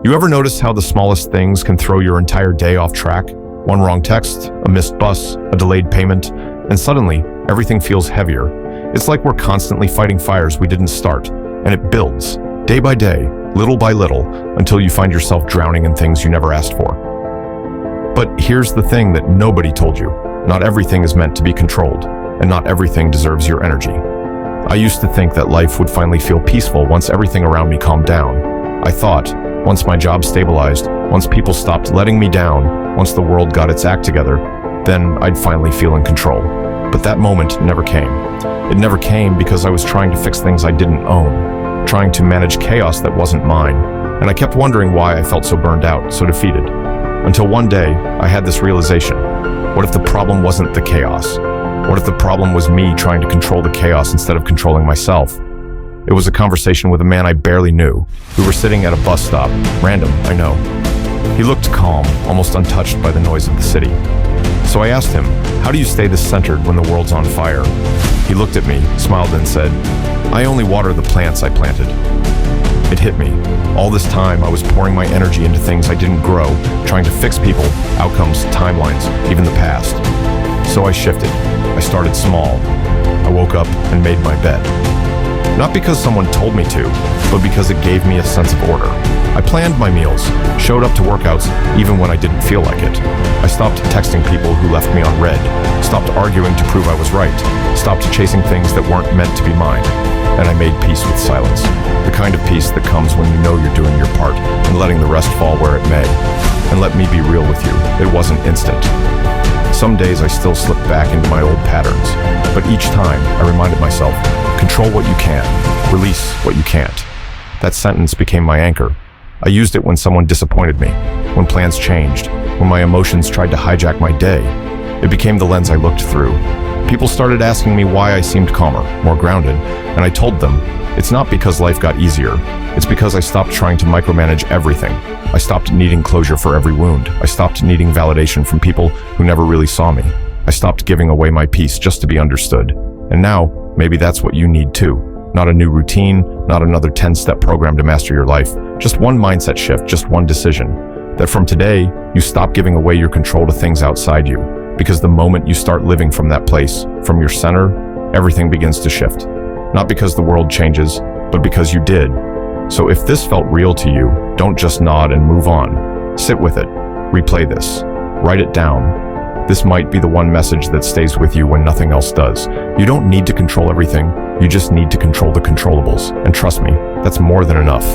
You ever notice how the smallest things can throw your entire day off track? One wrong text, a missed bus, a delayed payment, and suddenly everything feels heavier. It's like we're constantly fighting fires we didn't start, and it builds, day by day, little by little, until you find yourself drowning in things you never asked for. But here's the thing that nobody told you. Not everything is meant to be controlled, and not everything deserves your energy. I used to think that life would finally feel peaceful once everything around me calmed down. I thought, once my job stabilized, once people stopped letting me down, once the world got its act together, then I'd finally feel in control. But that moment never came. It never came because I was trying to fix things I didn't own, trying to manage chaos that wasn't mine, and I kept wondering why I felt so burned out, so defeated. Until one day, I had this realization. What if the problem wasn't the chaos? What if the problem was me trying to control the chaos instead of controlling myself? It was a conversation with a man I barely knew. We were sitting at a bus stop. Random, I know. He looked calm, almost untouched by the noise of the city. So I asked him, how do you stay this centered when the world's on fire? He looked at me, smiled and said, I only water the plants I planted. It hit me. All this time, I was pouring my energy into things I didn't grow, trying to fix people, outcomes, timelines, even the past. So I shifted. I started small. I woke up and made my bed. Not because someone told me to, but because it gave me a sense of order. I planned my meals, showed up to workouts even when I didn't feel like it. I stopped texting people who left me on red, stopped arguing to prove I was right, stopped chasing things that weren't meant to be mine, and I made peace with silence. The kind of peace that comes when you know you're doing your part and letting the rest fall where it may. And let me be real with you, it wasn't instant. Some days I still slip back into my old patterns, but each time I reminded myself, control what you can, release what you can't. That sentence became my anchor. I used it when someone disappointed me, when plans changed, when my emotions tried to hijack my day. It became the lens I looked through. People started asking me why I seemed calmer, more grounded, and I told them, it's not because life got easier. It's because I stopped trying to micromanage everything. I stopped needing closure for every wound. I stopped needing validation from people who never really saw me. I stopped giving away my peace just to be understood. And now, maybe that's what you need too. Not a new routine, not another 10-step program to master your life. Just one mindset shift, just one decision. That from today, you stop giving away your control to things outside you. Because the moment you start living from that place, from your center, everything begins to shift. Not because the world changes, but because you did. So if this felt real to you, don't just nod and move on. Sit with it. Replay this. Write it down. This might be the one message that stays with you when nothing else does. You don't need to control everything. You just need to control the controllables. And trust me, that's more than enough.